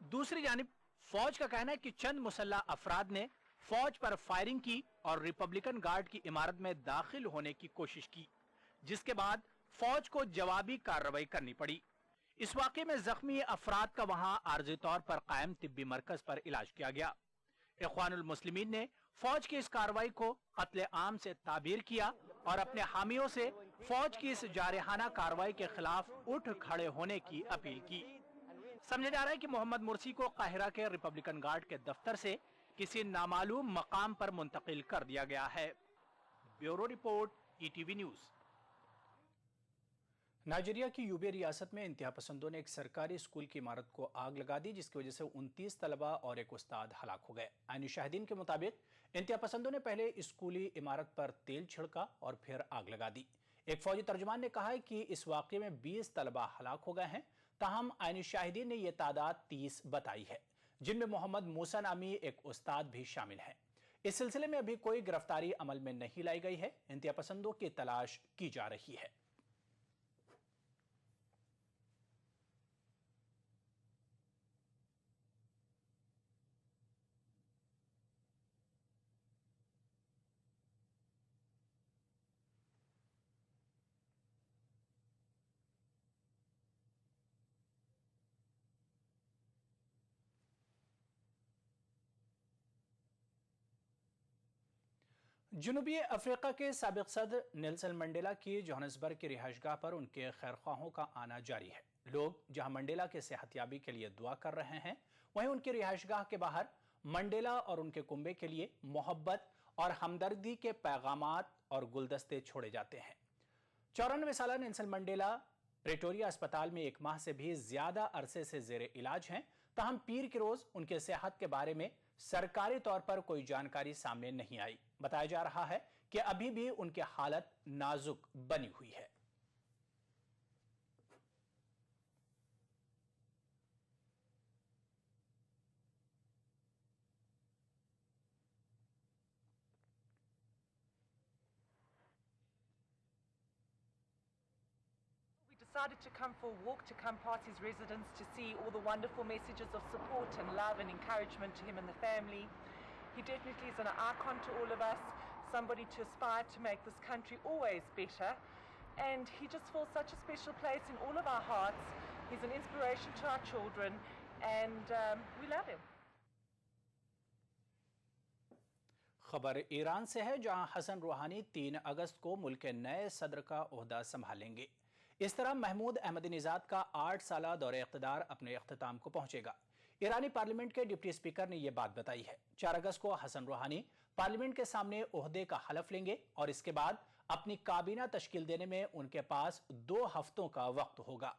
दूसरी जानिब फौज का कहना है कि चंद मुसल्लह अफराद ने फौज पर फायरिंग की और रिपब्लिकन गार्ड की इमारत में दाखिल होने की कोशिश की, जिसके बाद फौज को जवाबी कार्रवाई करनी पड़ी। इस वाकये में जख्मी अफराद का वहां आर्जी तौर पर कायम तिब्बी मरकज पर इलाज किया गया। इख्वानुल मुस्लिमीन ने फौज की इस कार्रवाई को कत्ले आम से ताबीर किया और अपने हामियों से फौज की इस जारहाना कार्रवाई के खिलाफ उठ खड़े होने की अपील की। समझा जा रहा है कि मोहम्मद मुर्सी को काहिरा के रिपब्लिकन गार्ड के दफ्तर से किसी नामालूम मकाम पर मुंतकिल कर दिया गया है। Bureau report, ETV news. Nigeria की यूबे रियासत में इंतहा पसंदों ने एक सरकारी स्कूल की इमारत को आग लगा दी, जिसकी वजह से 29 तलबा और एक उस्ताद हलाक हो गए। आईनी शाहिदीन के मुताबिक इंतहा पसंदों ने पहले स्कूली इमारत पर तेल छिड़का और फिर आग लगा दी। एक फौजी तर्जुमान ने कहा है कि इस वाकये में 20 तलबा हलाक हो गए हैं। ताहम आईनी शाहिदीन ने यह तादाद 30 बताई है, जिनमें मोहम्मद मूसा नामी एक उस्ताद भी शामिल है। इस सिलसिले में अभी कोई गिरफ्तारी अमल में नहीं लाई गई है। इंतहा पसंदों की तलाश की जा रही है। जनूबी अफ्रीका के साबिक सदर नेल्सन मंडेला की जोहानिसबर्ग की रिहाइशगाह पर उनके खैरख्वाहों का आना जारी है। लोग जहां मंडेला के सेहतयाबी के लिए दुआ कर रहे हैं, वहीं उनकी रिहाइशगाह के बाहर मंडेला और उनके कुंबे के लिए मोहब्बत और हमदर्दी के पैगामात और गुलदस्ते छोड़े जाते हैं। 94 साल नेल्सन मंडेला प्रेटोरिया अस्पताल में 1 माह से भी ज्यादा अरसे से जेर इलाज हैं। ताहम पीर के रोज उनके सेहत के बारे में सरकारी तौर पर कोई जानकारी सामने नहीं आई। बताया जा रहा है कि अभी भी उनकी हालत नाजुक बनी हुई है। Decided to come for a walk, to come past his residence, to see all the wonderful messages of support and love and encouragement to him and the family. He definitely is an icon to all of us, somebody to aspire to make this country always better, and he just fills such a special place in all of our hearts. He's an inspiration to our children, and we love him. खबर Iran से है, जहां हसन रूहानी 3 अगस्त को मुल्क के नए सदर का ओहदा संभालेंगे। इस तरह महमूद अहमदीनेजाद का 8 साला दौरे इख्तिदार अपने अख्तिताम को पहुंचेगा। ईरानी पार्लियामेंट के डिप्टी स्पीकर ने यह बात बताई है। 4 अगस्त को हसन रूहानी पार्लियामेंट के सामने ओहदे का हलफ लेंगे और इसके बाद अपनी काबीना तश्कील देने में उनके पास 2 हफ्तों का वक्त होगा।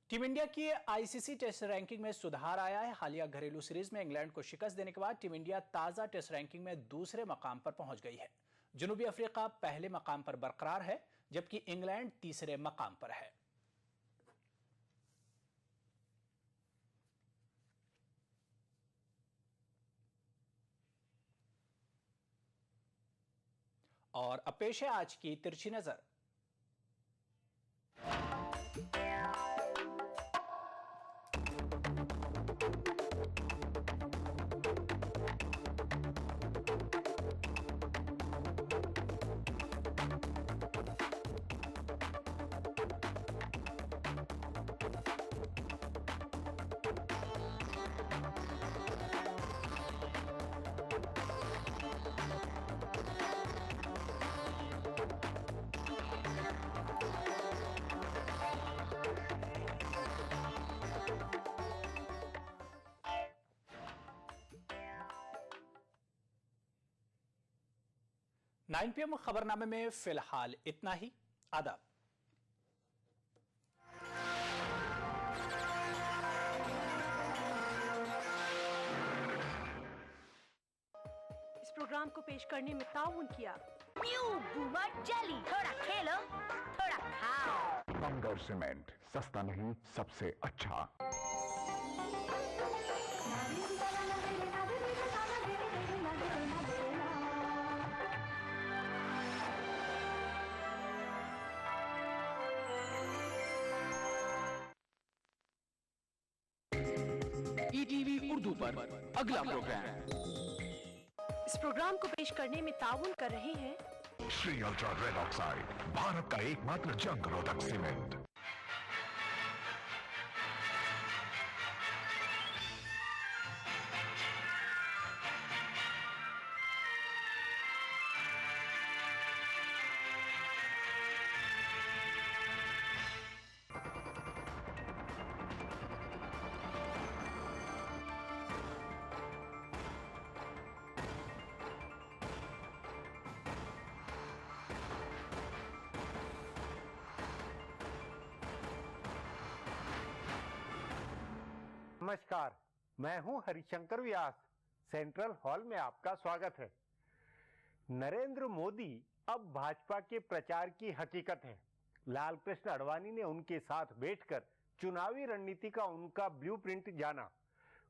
टीम इंडिया की आईसीसी टेस्ट रैंकिंग में सुधार आया है। हालिया घरेलू सीरीज में इंग्लैंड को शिकस्त देने के बाद टीम इंडिया ताजा टेस्ट रैंकिंग में दूसरे मकाम पर पहुंच गई है। जनूबी अफ्रीका पहले मकाम पर बरकरार है, जबकि इंग्लैंड तीसरे मकाम पर है। और अब पेश है आज की तिरछी नजर। 9 PM खबरनामे में फिलहाल इतना ही। आदाब। इस प्रोग्राम को पेश करने में ताउन किया बूमर जेली, थोड़ा खेलो थोड़ा खाओ। बंगर सीमेंट, सस्ता नहीं सबसे अच्छा। ETV उर्दू पर अगला प्रोग्राम। इस प्रोग्राम को पेश करने में ताउन कर रहे हैं Shri ultra red oxide, Bharat का एकमात्र जंग रोधक सीमेंट। नमस्कार, मैं हूं हरिशंकर व्यास। सेंट्रल हॉल में आपका स्वागत है। नरेंद्र मोदी अब भाजपा के प्रचार की हकीकत है। लालकृष्ण आडवाणी ने उनके साथ बैठकर चुनावी रणनीति का उनका ब्लूप्रिंट जाना।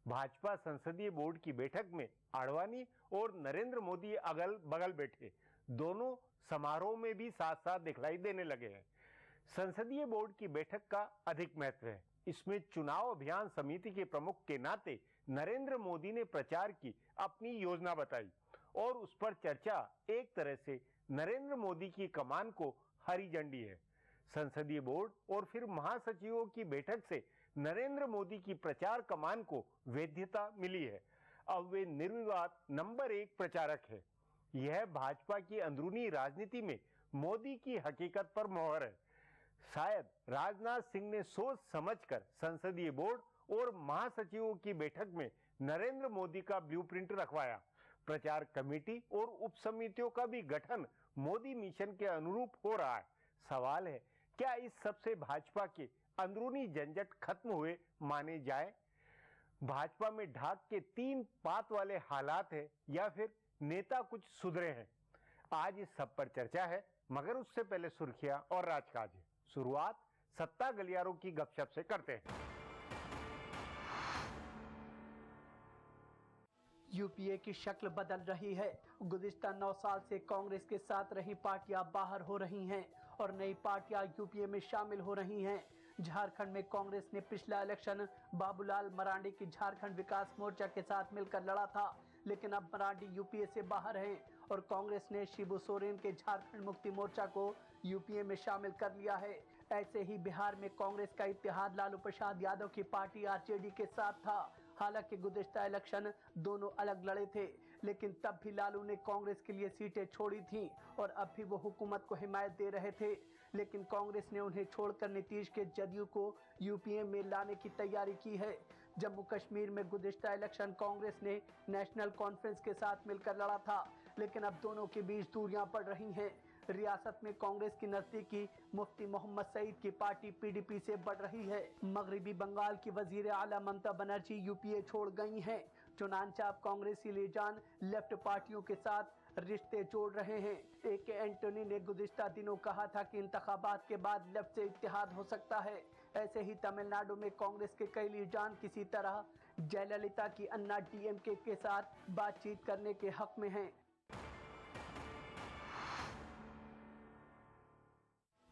भाजपा संसदीय बोर्ड की बैठक में आडवाणी और नरेंद्र मोदी अगल बगल बैठे, दोनों समारोह में भी साथ साथ दिखलाई देने लगे हैं। संसदीय बोर्ड की बैठक का अधिक महत्व है। इसमें चुनाव अभियान समिति के प्रमुख के नाते नरेंद्र मोदी ने प्रचार की अपनी योजना बताई और उस पर चर्चा एक तरह से नरेंद्र मोदी की कमान को हरी झंडी है। संसदीय बोर्ड और फिर महासचिवों की बैठक से नरेंद्र मोदी की प्रचार कमान को वैधता मिली है। अब वे निर्विवाद नंबर 1 प्रचारक है। यह भाजपा की अंदरूनी राजनीति में मोदी की हकीकत पर मोहर है। शायद राजनाथ सिंह ने सोच समझकर संसदीय बोर्ड और महासचिवों की बैठक में नरेंद्र मोदी का ब्लूप्रिंट रखवाया। प्रचार कमेटी और उप समितियों का भी गठन मोदी मिशन के अनुरूप हो रहा है। सवाल है, क्या इस सबसे भाजपा के अंदरूनी झंझट खत्म हुए माने जाए? भाजपा में ढाक के 3 पात वाले हालात है या फिर नेता कुछ सुधरे हैं? आज इस सब पर चर्चा है, मगर उससे पहले सुर्खियां और राजकाज है। शुरुआत सत्ता गलियारों की गपशप से करते हैं। यूपीए की शक्ल बदल रही है। गुज़िश्ता 9 साल से कांग्रेस के साथ रही पार्टियां बाहर हो रही हैं और नई पार्टियां यूपीए में शामिल हो रही हैं। झारखंड में कांग्रेस ने पिछला इलेक्शन बाबूलाल मरांडी की झारखंड विकास मोर्चा के साथ मिलकर लड़ा था, लेकिन अब मरांडी यूपीए से बाहर हैं और कांग्रेस ने शिबू सोरेन के झारखंड मुक्ति मोर्चा को यूपीए में शामिल कर लिया है। ऐसे ही बिहार में कांग्रेस का इत्तेहाद लालू प्रसाद यादव की पार्टी आरजेडी के साथ था। हालांकि गुज़िश्ता इलेक्शन दोनों अलग लड़े थे, लेकिन तब भी लालू ने कांग्रेस के लिए सीटें छोड़ी थीं और अब भी वो हुकूमत को हिमायत दे रहे थे। लेकिन कांग्रेस ने उन्हें छोड़कर नीतीश के जदयू को यूपीए में लाने की तैयारी की है। जम्मू कश्मीर में गुज़िश्ता इलेक्शन कांग्रेस ने नेशनल कॉन्फ्रेंस के साथ मिलकर लड़ा था, लेकिन अब दोनों के बीच दूरियां बढ़ रही हैं। रियासत में कांग्रेस की नजदीकी मुफ्ती मोहम्मद सईद की पार्टी पीडीपी से बढ़ रही है। मगरिबी बंगाल की वजीर आला ममता बनर्जी यूपीए छोड़ गई हैं। चुनांचाप कांग्रेसी लीजान लेफ्ट पार्टियों के साथ रिश्ते जोड़ रहे हैं। AK एंटोनी ने गुज़िश्ता दिनों कहा था कि इंतखाबात के बाद लेफ्ट से इत्तेहाद हो सकता है। ऐसे ही तमिलनाडु में कांग्रेस के कई लीजान किसी तरह जयललिता की अन्ना DMK के साथ बातचीत करने के हक में हैं।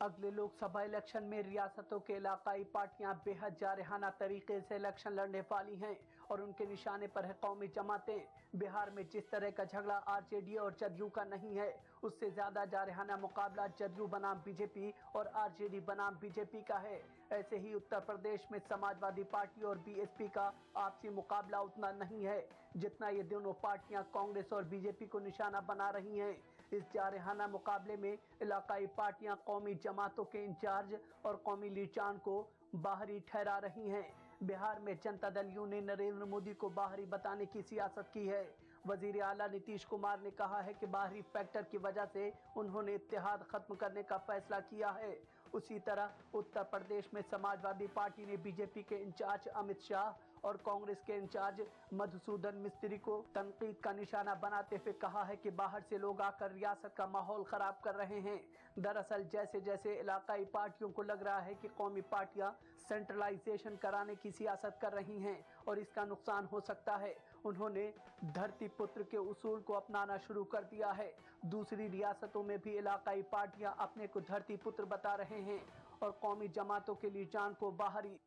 अगले लोकसभा इलेक्शन में रियासतों के इलाकाई पार्टियां बेहद जारहाना तरीके से इलेक्शन लड़ने वाली हैं और उनके निशाने पर है कौमी जमातें। बिहार में जिस तरह का झगड़ा आरजेडी और जदयू का नहीं है, उससे ज्यादा जारहाना मुकाबला जदयू बनाम बीजेपी और आरजेडी बनाम बीजेपी का है। ऐसे ही उत्तर प्रदेश में समाजवादी पार्टी और बीएसपी का आपसी मुकाबला उतना नहीं है जितना ये दोनों पार्टियां कांग्रेस और बीजेपी को निशाना बना रही हैं। इस जारहाना मुकाबले में इलाकाई पार्टियां कौमी जमातों के इंचार्ज और कौमी लीचान को बाहरी ठहरा रही हैं। बिहार में जनता दल यू ने नरेंद्र मोदी को बाहरी बताने की सियासत की है। वजीर आला नीतीश कुमार ने कहा है कि बाहरी फैक्टर की वजह से उन्होंने इत्तेहाद खत्म करने का फैसला किया है। उसी तरह उत्तर प्रदेश में समाजवादी पार्टी ने बीजेपी के इंचार्ज अमित शाह और कांग्रेस के इंचार्ज मधुसूदन मिस्त्री को तनकीद का निशाना बनाते हुए कहा है कि बाहर से लोग आकर रियासत का माहौल खराब कर रहे हैं। दरअसल जैसे जैसे इलाकाई पार्टियों को लग रहा है कि कौमी पार्टियां सेंट्रलाइजेशन कराने की सियासत कर रही हैं और इसका नुकसान हो सकता है, उन्होंने धरती पुत्र के उसूल को अपनाना शुरू कर दिया है। दूसरी रियासतों में भी इलाकाई पार्टियां अपने को धरती पुत्र बता रहे हैं और कौमी जमातों के लिए जान को बाहरी।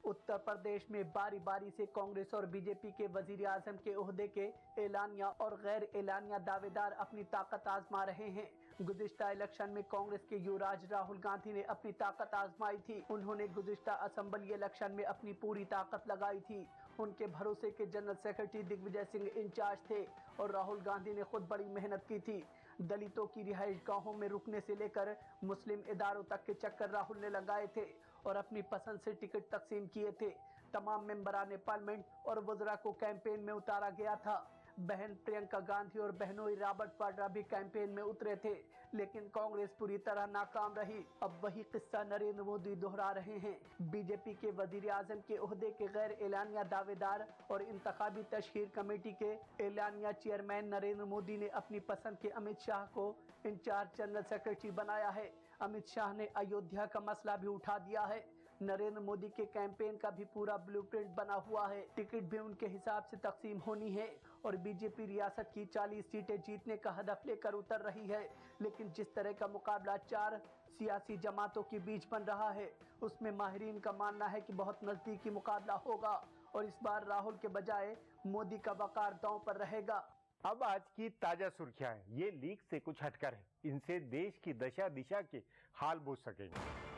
उत्तर प्रदेश में बारी बारी से कांग्रेस और बीजेपी के वजीर आजम के ओहदे के एलानिया और गैर एलानिया दावेदार अपनी ताकत आजमा रहे हैं। गुज़िश्ता इलेक्शन में कांग्रेस के युवराज राहुल गांधी ने अपनी ताकत आजमाई थी। उन्होंने गुज़िश्ता असेंबली इलेक्शन में अपनी पूरी ताकत लगाई थी। उनके भरोसे के general secretary Digvijay Singh incharge थे और राहुल गांधी ने खुद बड़ी मेहनत की थी। दलितों की रिहाइश गाहों में रुकने से लेकर मुस्लिम इदारों तक के चक्कर राहुल ने लगाए थे और अपनी पसंद से टिकट तकसीम किए थे। तमाम मेंबरान पार्लियामेंट और वज़रा को कैंपेन में उतारा गया था। बहन प्रियंका गांधी और बहनोई रॉबर्ट वाड्रा भी कैंपेन में उतरे थे, लेकिन कांग्रेस पूरी तरह नाकाम रही। अब वही किस्सा नरेंद्र मोदी दोहरा रहे हैं। बीजेपी के वजीर आजम के ओहदे के गैर एलानिया दावेदार और इंतखाबी तशहीर कमेटी के एलानिया चेयरमैन नरेंद्र मोदी ने अपनी पसंद के अमित शाह को इंचार्ज जनरल सेक्रेटरी बनाया है। अमित शाह ने अयोध्या का मसला भी उठा दिया है। नरेंद्र मोदी के कैंपेन का भी पूरा ब्लूप्रिंट बना हुआ है। टिकट भी उनके हिसाब से तकसीम होनी है और बीजेपी रियासत की 40 सीटें जीतने का हदफ लेकर उतर रही है। लेकिन जिस तरह का मुकाबला 4 सियासी जमातों के बीच बन रहा है, उसमें माहिरीन का मानना है कि बहुत नजदीकी मुकाबला होगा और इस बार राहुल के बजाय मोदी का वकार दांव पर रहेगा। अब आज की ताजा सुर्खियां हैं। ये लीक से कुछ हटकर है। इनसे देश की दशा दिशा के हाल बूझ सकेंगे।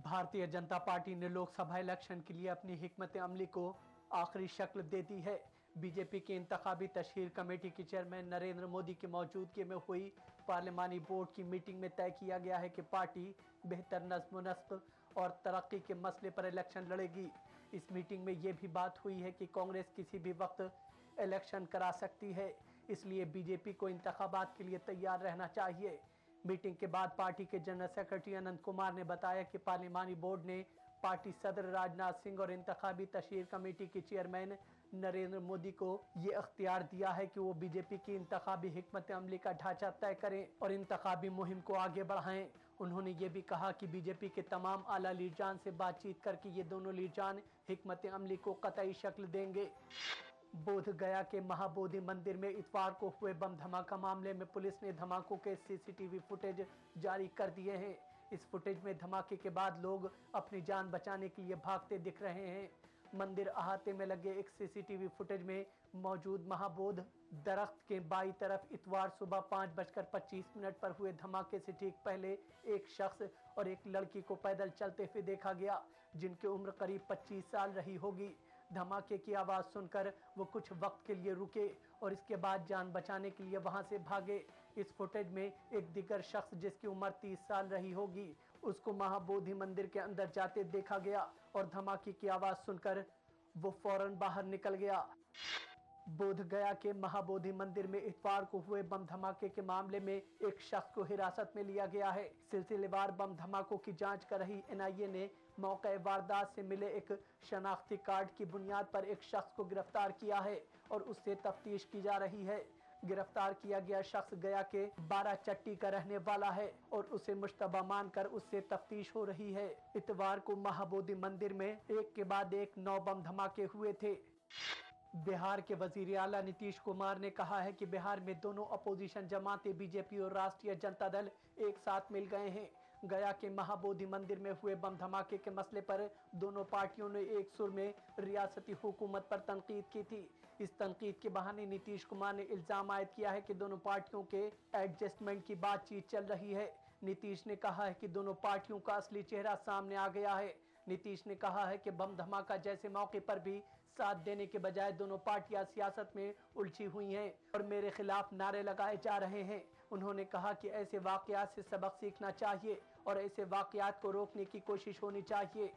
भारतीय जनता पार्टी ने लोकसभा इलेक्शन के लिए अपनी हिकमत अमली को आखिरी शक्ल दे दी है। बीजेपी की इंतखाबी तशहीर कमेटी के चेयरमैन नरेंद्र मोदी की मौजूदगी में हुई पार्लिमानी बोर्ड की मीटिंग में तय किया गया है कि पार्टी बेहतर नज़्म नस्क और तरक्की के मसले पर इलेक्शन लड़ेगी। इस मीटिंग में ये भी बात हुई है कि कांग्रेस किसी भी वक्त इलेक्शन करा सकती है, इसलिए बीजेपी को इंतखाबात के लिए तैयार रहना चाहिए। मीटिंग के बाद पार्टी के जनरल सेक्रेटरी अनंत कुमार ने बताया कि पार्लिमानी बोर्ड ने पार्टी सदर राजनाथ सिंह और इंतखाबी तशहीर कमेटी के चेयरमैन नरेंद्र मोदी को ये अख्तियार दिया है कि वो बीजेपी की इंतखाबी हिकमत अमली का ढांचा तय करें और इंतखाबी मुहिम को आगे बढ़ाएं। उन्होंने ये भी कहा कि बीजेपी के तमाम आला लीडरान से बातचीत करके ये दोनों लीडरान हिकमत अमली को कतई शक्ल देंगे। बोध गया के महाबोधि मंदिर में इतवार को हुए बम धमाका मामले में पुलिस ने धमाकों के सीसीटीवी फुटेज जारी कर दिए हैं। इस फुटेज में धमाके के बाद लोग अपनी जान बचाने के लिए भागते दिख रहे हैं। मंदिर अहाते में लगे एक सीसीटीवी फुटेज में मौजूद महाबोध दरख्त के बाई तरफ इतवार सुबह 5:25 पर हुए धमाके से ठीक पहले एक शख्स और एक लड़की को पैदल चलते हुए देखा गया, जिनकी उम्र करीब 25 साल रही होगी। धमाके की आवाज सुनकर वो कुछ वक्त के लिए रुके और इसके बाद जान बचाने के लिए वहां से भागे। इस फुटेज में एक दिगर शख्स जिसकी उम्र 30 साल रही होगी, उसको महाबोधि मंदिर के अंदर जाते देखा गया और धमाके की आवाज सुनकर वो फौरन बाहर निकल गया। बोध गया के महाबोधि मंदिर में इतवार को हुए बम धमाके के मामले में एक शख्स को हिरासत में लिया गया है। सिलसिलेवार बम धमाकों की जांच कर रही एनआईए ने मौके वारदात से मिले एक शनाख्ती कार्ड की बुनियाद पर एक शख्स को गिरफ्तार किया है और उससे तफ्तीश की जा रही है। गिरफ्तार किया गया शख्स गया के 12 चट्टी का रहने वाला है और उसे मुश्तबा मानकर उससे तफ्तीश हो रही है। इतवार को महाबोधि मंदिर में एक के बाद एक 9 बम धमाके हुए थे। बिहार के वजीर आला नीतीश कुमार ने कहा है कि बिहार में दोनों अपोजिशन जमातें बीजेपी और राष्ट्रीय जनता दल एक साथ मिल गए हैं। गया के महाबोधि मंदिर में हुए बम धमाके के मसले पर दोनों पार्टियों ने एक सुर में रियासती हुकूमत पर तनकीद की थी। इस तनकीद के बहाने नीतीश कुमार ने इल्जाम आयद किया है कि दोनों पार्टियों के एडजस्टमेंट की बातचीत चल रही है। नीतीश ने कहा है कि दोनों पार्टियों का असली चेहरा सामने आ गया है। नीतीश ने कहा है कि बम धमाका जैसे मौके पर भी साथ देने के बजाय दोनों पार्टियां सियासत में उलझी हुई हैं और मेरे खिलाफ नारे लगाए जा रहे हैं। उन्होंने कहा कि ऐसे वाकयात से सबक सीखना चाहिए और ऐसे वाकयात को रोकने की कोशिश होनी चाहिए।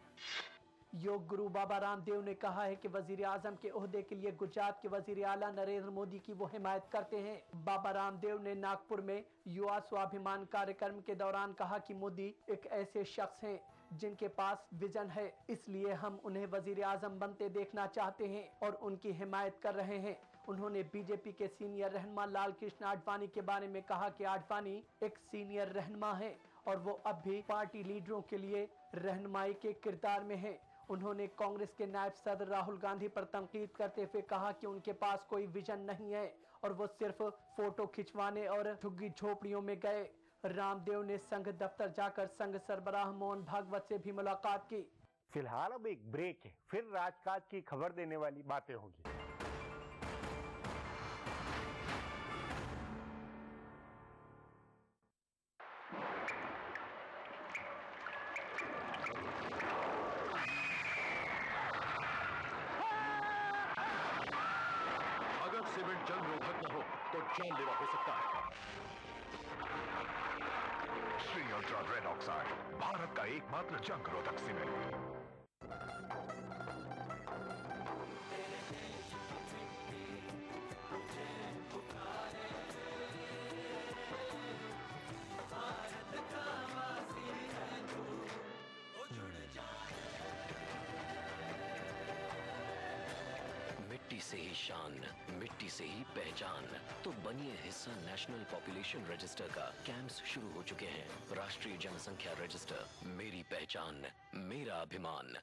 योग गुरु बाबा रामदेव ने कहा है कि वजीर आजम के ओहदे के लिए गुजरात के वजीर आला नरेंद्र मोदी की वो हिमायत करते हैं। बाबा रामदेव ने नागपुर में युवा स्वाभिमान कार्यक्रम के दौरान कहा कि मोदी एक ऐसे शख्स हैं जिनके पास विजन है, इसलिए हम उन्हें वजीर आजम बनते देखना चाहते हैं और उनकी हिमायत कर रहे हैं। उन्होंने बीजेपी के सीनियर रहनुमा लाल कृष्ण आडवाणी के बारे में कहा कि आडवाणी एक सीनियर रहनुमा है और वो अब भी पार्टी लीडरों के लिए रहनुमाई के किरदार में है। उन्होंने कांग्रेस के नायब सदर राहुल गांधी पर तंकीद करते हुए कहा कि उनके पास कोई विजन नहीं है और वो सिर्फ फोटो खिंचवाने और झुग्गी झोपड़ियों में गए। रामदेव ने संघ दफ्तर जाकर संघ सरबराह मोहन भागवत से भी मुलाकात की। फिलहाल अब एक ब्रेक है, फिर राजकाज की खबर देने वाली बातें होंगी। अगर सीमेंट जंग रोधक न हो तो जानलेवा हो सकता है। Shri ultra red oxide, Bharat का एकमात्र जंग रोधक सीमेंट। मिट्टी से ही शान, मिट्टी से ही पहचान। तो बनिए हिस्सा नेशनल पॉपुलेशन रजिस्टर का। कैंप्स शुरू हो चुके हैं। राष्ट्रीय जनसंख्या रजिस्टर, मेरी पहचान, मेरा अभिमान।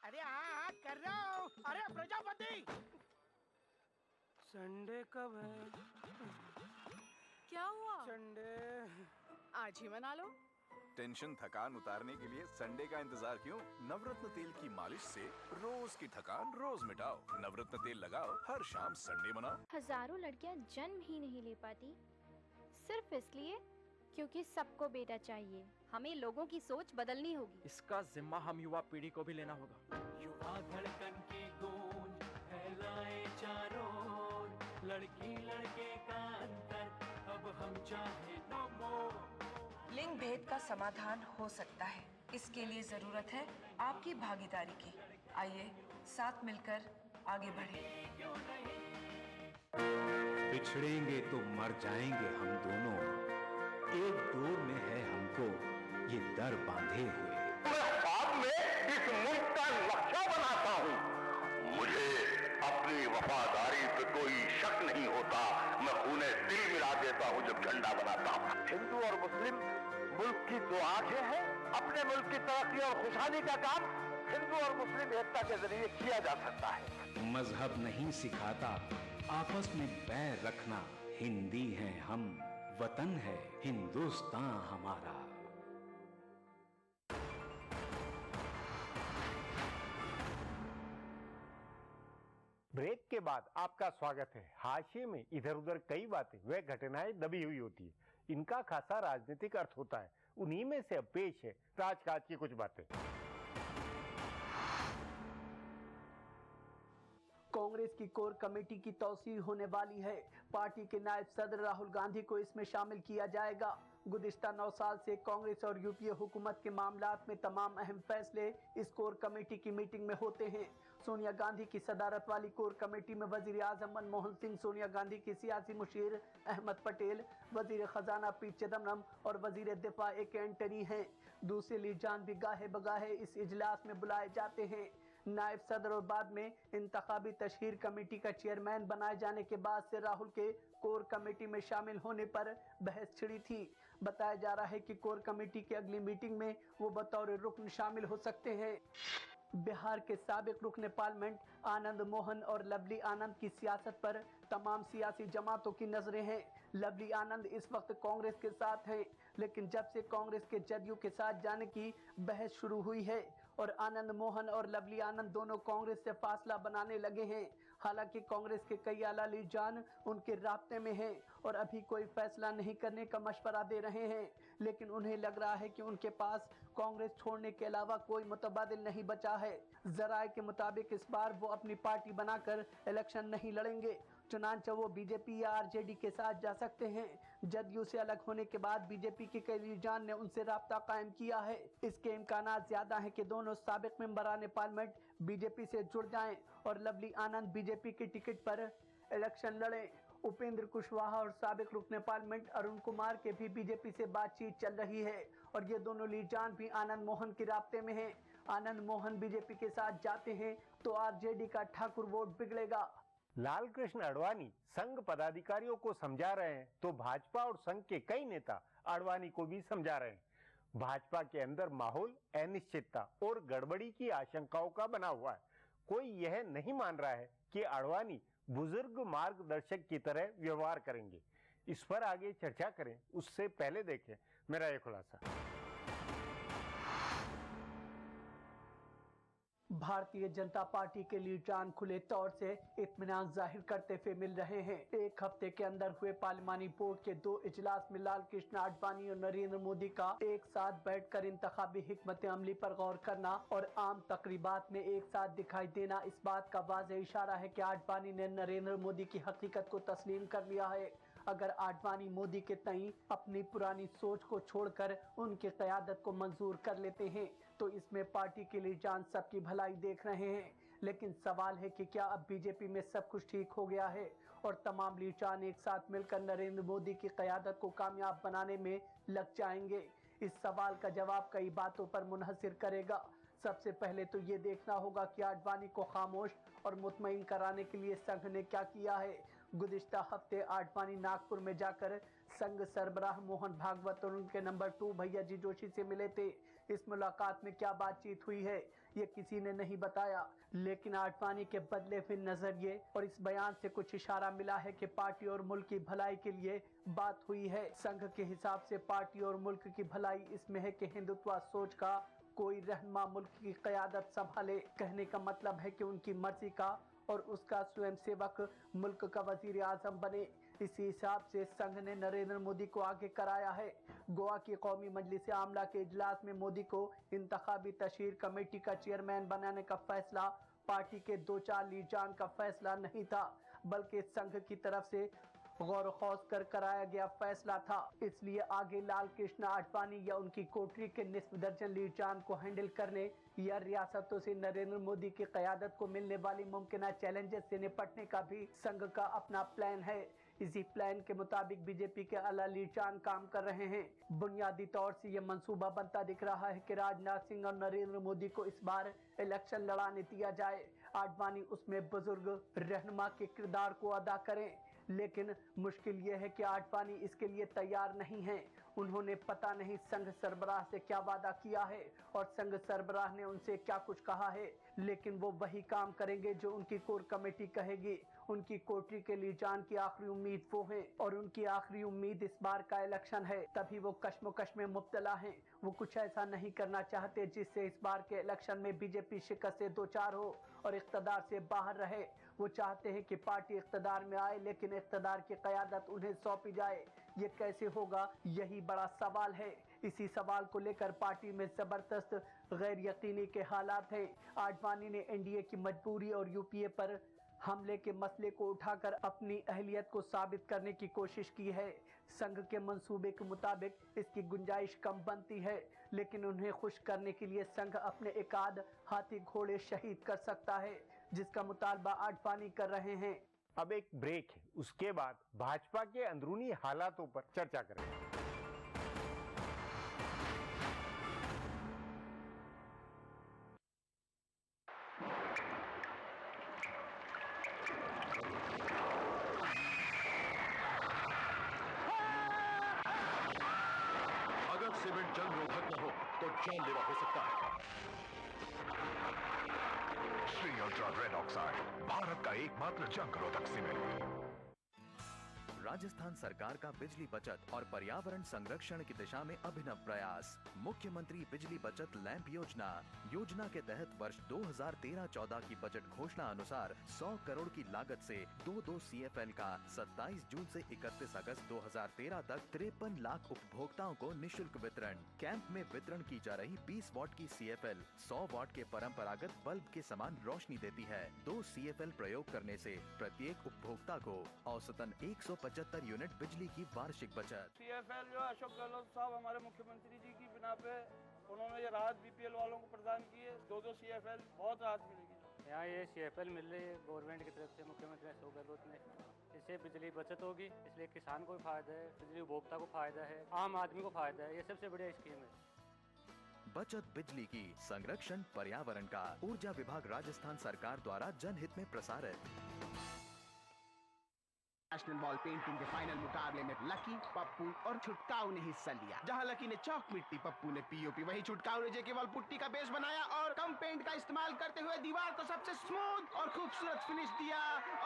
अरे हाँ कर रहा हूँ। अरे प्रजापति, संडे कब है? क्या हुआ? संडे आज ही मना लो। टेंशन थकान उतारने के लिए संडे का इंतजार क्यों? नवरत्न तेल की मालिश से रोज की थकान रोज मिटाओ। नवरत्न तेल लगाओ, हर शाम संडे मनाओ। हजारों लड़कियां जन्म ही नहीं ले पाती सिर्फ इसलिए क्योंकि सबको बेटा चाहिए। हमें लोगों की सोच बदलनी होगी। इसका जिम्मा हम युवा पीढ़ी को भी लेना होगा। युवा धड़कन की गूंज फैलाए चारों ओर, लड़की लड़के का अंतर अब हम चाहे नो मोर। लिंग भेद का समाधान हो सकता है, इसके लिए जरूरत है आपकी भागीदारी की। आइए साथ मिलकर आगे बढ़ें। बिछड़ेंगे तो मर जाएंगे हम दोनों, एक डोर में है हमको ये दर बांधे हुए। मैं बाद में इस मुल्क का नक्शा बनाता हूँ। मुझे अपनी वफादारी पे कोई शक नहीं होता। मैं खूने दिल मिला देता हूँ जब झंडा बनाता हूँ। हिंदू और मुस्लिम मुल्क की दो आंखें हैं। अपने मुल्क की तरक्की और खुशहाली का काम हिंदू और मुस्लिम एकता के जरिए किया जा सकता है। मजहब नहीं सिखाता आपस में बैर रखना। हिंदी हैं हम, वतन है हिंदुस्तान हमारा। ब्रेक के बाद आपका स्वागत है। हाशिए में इधर उधर कई बातें व घटनाएं दबी हुई होती है, इनका खासा राजनीतिक अर्थ होता है। उन्हीं में से अब पेश है राजकाज की कुछ बातें। कांग्रेस की कोर कमेटी की तौसीह होने वाली है। पार्टी के नायब सदर राहुल गांधी को इसमें शामिल किया जाएगा। गुज़िश्ता 9 साल से कांग्रेस और यूपीए हुकूमत के मामलात में तमाम अहम फैसले इस कोर कमेटी की मीटिंग में होते हैं। सोनिया गांधी की सदारत वाली कोर कमेटी में वजीर आजम मनमोहन सिंह, सोनिया गांधी की सियासी मुशीर अहमद पटेल, वजीर खजाना पी चिदम्बरम और वजीर दिफा ए.के. एंटनी हैं। दूसरे लीजान भी गाहे बगाहे इस इजलास में बुलाए जाते हैं। नायब सदर और बाद में इंतखाबी तशहीर कमेटी का चेयरमैन बनाए जाने के बाद से राहुल के कोर कमेटी में शामिल होने पर बहस छिड़ी थी। बताया जा रहा है कि कोर कमेटी की अगली मीटिंग में वो बतौर रुकन शामिल हो सकते हैं। बिहार के साबिक रुकन पार्लियामेंट आनंद मोहन और लवली आनंद की सियासत पर तमाम सियासी जमातों की नजरें हैं। लवली आनंद इस वक्त कांग्रेस के साथ है, लेकिन जब से कांग्रेस के जदयू के साथ जाने की बहस शुरू हुई है और आनंद मोहन और लवली आनंद दोनों कांग्रेस से फासला बनाने लगे हैं। हालांकि कांग्रेस के कई आला लीजान उनके राब्ते में हैं और अभी कोई फैसला नहीं करने का मशवरा दे रहे हैं, लेकिन उन्हें लग रहा है कि उनके पास कांग्रेस छोड़ने के अलावा कोई मुतबादिल नहीं बचा है। जराए के मुताबिक इस बार वो अपनी पार्टी बनाकर इलेक्शन नहीं लड़ेंगे। चुनांचे वो बीजेपी या आरजेडी के साथ जा सकते हैं। जदयू से अलग होने के बाद बीजेपी के कई लीडरान ने उनसे राब्ता कायम किया है। इसके इम्कानात ज्यादा हैं कि दोनों साबिक मेंबरान पार्लियामेंट बीजेपी से जुड़ जाएं और लवली आनंद बीजेपी की टिकट पर इलेक्शन लड़ें। उपेंद्र कुशवाहा और साबिक रुकने पार्लियामेंट अरुण कुमार के भी बीजेपी से बातचीत चल रही है और ये दोनों लीडरान भी आनंद मोहन के राब्ते में हैं। आनंद मोहन बीजेपी के साथ जाते हैं तो आरजेडी का ठाकुर वोट बिगड़ेगा। लाल कृष्ण आडवाणी संघ पदाधिकारियों को समझा रहे हैं तो भाजपा और संघ के कई नेता आडवाणी को भी समझा रहे हैं। भाजपा के अंदर माहौल अनिश्चितता और गड़बड़ी की आशंकाओं का बना हुआ है। कोई यह नहीं मान रहा है कि आडवाणी बुजुर्ग मार्गदर्शक की तरह व्यवहार करेंगे। इस पर आगे चर्चा करें उससे पहले देखें मेरा ये खुलासा। भारतीय जनता पार्टी के लीडरान खुले तौर से इत्मीनान जाहिर करते हुए मिल रहे हैं। एक हफ्ते के अंदर हुए पार्लिमानी बोर्ड के 2 इजलास में लाल कृष्ण आडवाणी और नरेंद्र मोदी का एक साथ बैठकर इंतखाबी हिकमत अमली पर गौर करना और आम तकरीबात में एक साथ दिखाई देना इस बात का वाज़ेह इशारा है कि आडवाणी ने नरेंद्र मोदी की हकीकत को तस्लीम कर लिया है। अगर आडवाणी मोदी के तई अपनी पुरानी सोच को छोड़कर उनकी क़यादत को मंजूर कर लेते हैं तो इसमें पार्टी के लीडरान सबकी भलाई देख रहे हैं। लेकिन सवाल है कि क्या अब बीजेपी में सब कुछ ठीक हो गया है और तमाम लीडरान एक साथ मिलकर नरेंद्र मोदी की क़यादत को कामयाब बनाने में लग जाएंगे? इस सवाल का जवाब कई बातों पर मुनहसिर करेगा। सबसे पहले तो ये देखना होगा कि आडवाणी को खामोश और मुतमईन कराने के लिए संघ ने क्या किया है। गुज़िश्ता हफ्ते आडवाणी नागपुर में जाकर संघ सरबराह मोहन भागवत और उनके नंबर 2 भैया जी जोशी से मिले थे। इस मुलाकात में क्या बातचीत हुई है ये किसी ने नहीं बताया, लेकिन आडवाणी के बदले हुए नजरिए और इस बयान से कुछ इशारा मिला है कि पार्टी और मुल्क की भलाई के लिए बात हुई है। संघ के हिसाब से पार्टी और मुल्क की भलाई इसमें है कि हिंदुत्व सोच का कोई रहनुमा मुल्क की क़यादत संभाले। कहने का मतलब है कि उनकी मर्जी का और उसका स्वयंसेवक मुल्क का वजीर आजम बने। इसी हिसाब से संघ ने नरेंद्र मोदी को आगे कराया है। गोवा की कौमी मजलिस आमला के इजलास में मोदी को इंतखाबी तशहीर कमेटी का चेयरमैन बनाने का फैसला पार्टी के 2-4 लीडरान का फैसला नहीं था, बल्कि संघ की तरफ से गौर खौस कर कराया गया फैसला था। इसलिए आगे लाल कृष्ण आडवाणी या उनकी कोठरी के निस्फ दर्जन लीडरान को हैंडल करने या रियासतों से नरेंद्र मोदी की क़यादत को मिलने वाली मुमकिन चैलेंजेस से निपटने का भी संघ का अपना प्लान है। इसी प्लान के मुताबिक बीजेपी के आला लीडरान काम कर रहे हैं। बुनियादी तौर से ये मंसूबा बनता दिख रहा है कि राजनाथ सिंह और नरेंद्र मोदी को इस बार इलेक्शन लड़ाने दिया जाए। आडवाणी उसमें बुजुर्ग रहनुमा के किरदार को अदा करें, लेकिन मुश्किल ये है कि आडवाणी इसके लिए तैयार नहीं है। उन्होंने पता नहीं संघ सरबराह से क्या वादा किया है और संघ सरबराह ने उनसे क्या कुछ कहा है, लेकिन वो वही काम करेंगे जो उनकी कोर कमेटी कहेगी। उनकी कोठरी के लीडरान की आखिरी उम्मीद वो है और उनकी आखिरी उम्मीद इस बार का इलेक्शन है। तभी वो कश्मकश में मुब्तला हैं। वो कुछ ऐसा नहीं करना चाहते जिससे इस बार के इलेक्शन में बीजेपी शिकस्त से दो चार हो और इख्तदार से बाहर रहे। वो चाहते हैं कि पार्टी इख्तदार में आए लेकिन इख्तदार की क़यादत उन्हें सौंपी जाए। ये कैसे होगा, यही बड़ा सवाल है। इसी सवाल को लेकर पार्टी में जबरदस्त गैर यकीनी के हालात हैं। आडवाणी ने एनडीए की मजबूरी और यूपीए पर हमले के मसले को उठाकर अपनी अहलियत को साबित करने की कोशिश की है। संघ के मंसूबे के मुताबिक इसकी गुंजाइश कम बनती है, लेकिन उन्हें खुश करने के लिए संघ अपने एकाध हाथी घोड़े शहीद कर सकता है, जिसका मुतालबा आडवाणी कर रहे हैं। अब एक ब्रेक है, उसके बाद भाजपा के अंदरूनी हालातों पर चर्चा करेंगे। अगर सीमेंट जंग रोधक न हो तो जानलेवा हो सकता है। Shri ultra red oxide, Bharat का एकमात्र जंग रोधक सीमेंट। राजस्थान सरकार का बिजली बचत और पर्यावरण संरक्षण की दिशा में अभिनव प्रयास। मुख्यमंत्री बिजली बचत लैंप योजना के तहत वर्ष 2013-14 की बजट घोषणा अनुसार 100 करोड़ की लागत से 2 CFL का 27 जून से 31 अगस्त 2013 तक 53 लाख उपभोक्ताओं को निशुल्क वितरण। कैंप में वितरण की जा रही 20 वॉट की CFL 100 वॉट के परंपरागत बल्ब के समान रोशनी देती है। 2 CFL प्रयोग करने से प्रत्येक उपभोक्ता को औसतन 175 यूनिट बिजली की वार्षिक बचत। CFL जो अशोक गहलोत साहब हमारे मुख्यमंत्री जी की बिना पे उन्होंने ये राहत BPL वालों को प्रदान की है। 2 CFL बहुत राहत मिलेगी। यहाँ ये CFL मिल रही है गवर्नमेंट की तरफ से, मुख्यमंत्री अशोक गहलोत ने। इससे बिजली बचत होगी, इसलिए किसान को भी फायदा है, बिजली उपभोक्ता को फायदा है, आम आदमी को फायदा है। ये सबसे बढ़िया स्कीम है। बचत बिजली की, संरक्षण पर्यावरण का। ऊर्जा विभाग राजस्थान सरकार द्वारा जनहित में प्रसारित। नेशनल बॉल पेंटिंग के फाइनल मुकाबले में लकी, पप्पू और छुटकाऊ ने हिस्सा लिया। जहां लकी ने चौक मिट्टी, पप्पू ने POP, वहीं छुटकाऊ ने जेके वॉल पुट्टी का बेस बनाया और कम पेंट का इस्तेमाल करते हुए दीवार को सबसे स्मूथ और खूबसूरत फिनिश दिया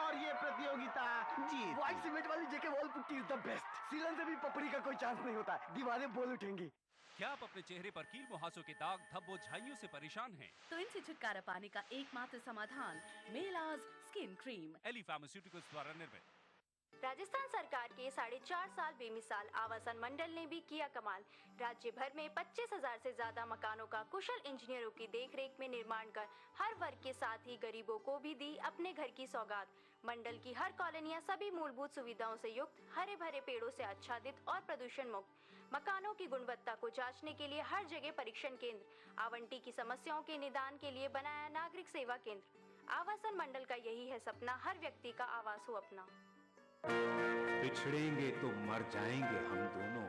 और ये प्रतियोगिता जीत। व्हाइट सीमेंट वाली JK wall putty is the best. सीलन से भी पपड़ी का कोई चांस नहीं होता, दीवारें बोल उठेंगी। क्या आप अपने चेहरे पर कील मुहासों के दाग, धब्बों, झाइयों से परेशान हैं? तो इनसे छुटकारा पाने का एकमात्र समाधान मेलाज स्किन क्रीम, एली फार्मास्यूटिकल्स द्वारा निर्मित। राजस्थान सरकार के 4.5 साल बेमिसाल आवासन मंडल ने भी किया कमाल। राज्य भर में 25,000 से ज्यादा मकानों का कुशल इंजीनियरों की देखरेख में निर्माण कर हर वर्ग के साथ ही गरीबों को भी दी अपने घर की सौगात। मंडल की हर कॉलोनियां सभी मूलभूत सुविधाओं से युक्त, हरे भरे पेड़ों से आच्छादित और प्रदूषण मुक्त। मकानों की गुणवत्ता को जांचने के लिए हर जगह परीक्षण केंद्र, आवंटी की समस्याओं के निदान के लिए बनाया नागरिक सेवा केंद्र। आवासन मंडल का यही है सपना, हर व्यक्ति का आवास हो अपना। बिछड़ेंगे तो मर जाएंगे हम दोनों,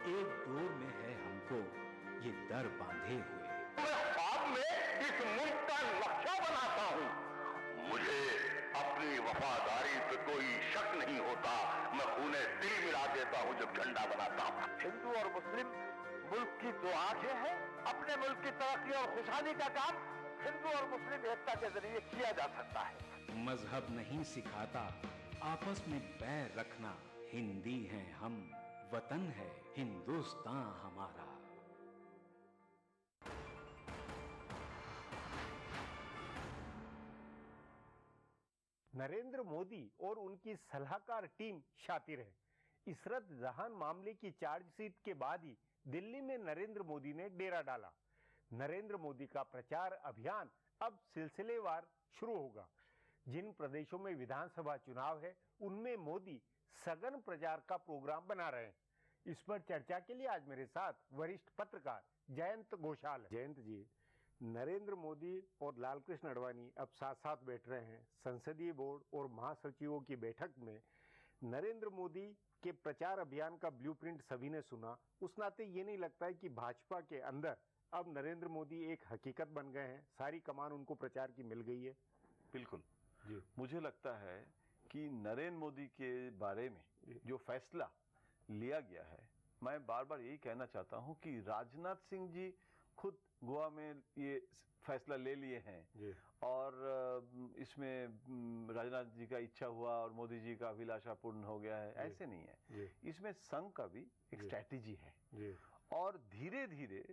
एक डोर में है हमको ये दर बांधे हुए। मैं ख्वाब में इस मुल्क का नक्शा बनाता हूँ। मुझे अपनी वफादारी पे कोई शक नहीं होता। मैं खूने दिल मिला देता हूँ जब झंडा बनाता हूँ। हिंदू और मुस्लिम मुल्क की 2 आंखें हैं। अपने मुल्क की तरक्की और खुशहाली का काम हिंदू और मुस्लिम एकता के जरिए किया जा सकता है। मजहब नहीं सिखाता आपस में बैर रखना। हिंदी हैं हम, वतन है हिंदुस्तान हमारा। नरेंद्र मोदी और उनकी सलाहकार टीम शातिर है। इशरत जहान मामले की चार्जशीट के बाद ही दिल्ली में नरेंद्र मोदी ने डेरा डाला। नरेंद्र मोदी का प्रचार अभियान अब सिलसिलेवार शुरू होगा। जिन प्रदेशों में विधानसभा चुनाव है उनमें मोदी सघन प्रचार का प्रोग्राम बना रहे हैं। इस पर चर्चा के लिए आज मेरे साथ वरिष्ठ पत्रकार जयंत घोषाल। जयंत जी, नरेंद्र मोदी और लालकृष्ण आडवाणी अब साथ साथ बैठ रहे हैं। संसदीय बोर्ड और महासचिवों की बैठक में नरेंद्र मोदी के प्रचार अभियान का ब्लूप्रिंट सभी ने सुना। उस नाते ये नहीं लगता है कि भाजपा के अंदर अब नरेंद्र मोदी एक हकीकत बन गए हैं, सारी कमान उनको प्रचार की मिल गई है? बिल्कुल जी। मुझे लगता है कि नरेंद्र मोदी के बारे में जो फैसला लिया गया है, मैं बार बार यही कहना चाहता हूं कि राजनाथ सिंह जी खुद गोवा में ये फैसला ले लिए हैं और इसमें राजनाथ जी का इच्छा हुआ और मोदी जी का अभिलाषा पूर्ण हो गया है, ऐसे नहीं है। इसमें संघ का भी एक स्ट्रैटेजी है और धीरे धीरे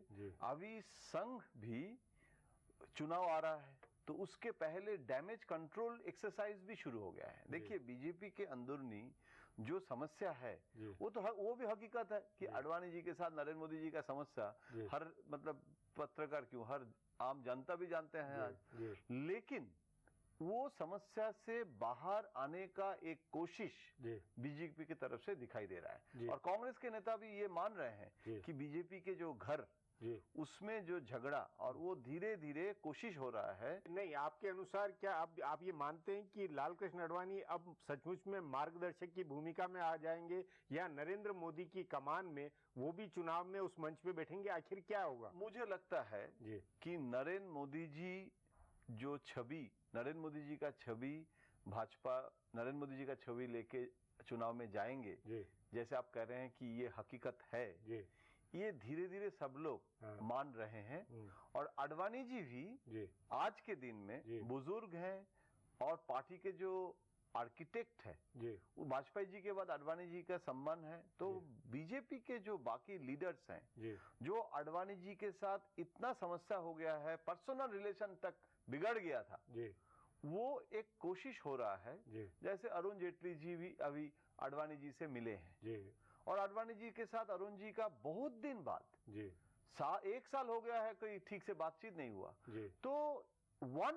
अभी संघ भी चुनाव आ रहा है तो उसके पहले डैमेज कंट्रोल एक्सरसाइज भी शुरू हो गया है। देखिए, बीजेपी के अंदरूनी जो समस्या है वो भी हकीकत है कि आडवाणी जी के साथ नरेंद्र मोदी जी का समस्या हर मतलब पत्रकार क्यों हर आम जनता भी जानते हैं आज। लेकिन वो समस्या से बाहर आने का एक कोशिश बीजेपी की तरफ से दिखाई दे रहा है और कांग्रेस के नेता भी ये मान रहे हैं कि बीजेपी के जो घर उसमें जो झगड़ा और वो धीरे धीरे कोशिश हो रहा है। नहीं, आपके अनुसार क्या आप ये मानते हैं कि लालकृष्ण आडवाणी अब सचमुच में मार्गदर्शक की भूमिका में आ जाएंगे या नरेंद्र मोदी की कमान में वो भी चुनाव में उस मंच पे बैठेंगे? आखिर क्या होगा? मुझे लगता है कि नरेंद्र मोदी जी जो छवि, नरेंद्र मोदी जी का छवि भाजपा, नरेंद्र मोदी जी का छवि लेके चुनाव में जाएंगे, जैसे आप कह रहे हैं कि ये हकीकत है, ये धीरे धीरे सब लोग मान रहे हैं और आडवाणी जी भी आज के दिन में बुजुर्ग हैं और पार्टी के जो आर्किटेक्ट है जी, वाजपेयी जी के बाद आडवाणी जी का सम्मान है, तो बीजेपी के जो बाकी लीडर्स हैं जी, जो आडवाणी जी के साथ इतना समस्या हो गया है, पर्सनल रिलेशन तक बिगड़ गया था जी, वो एक कोशिश हो रहा है जी, जैसे अरुण जेटली जी भी अभी आडवाणी जी से मिले हैं जी, और आडवाणी जी के साथ अरुण जी का बहुत दिन बाद जी, 1 साल हो गया है, कोई ठीक से बातचीत नहीं हुआ, जी, तो वन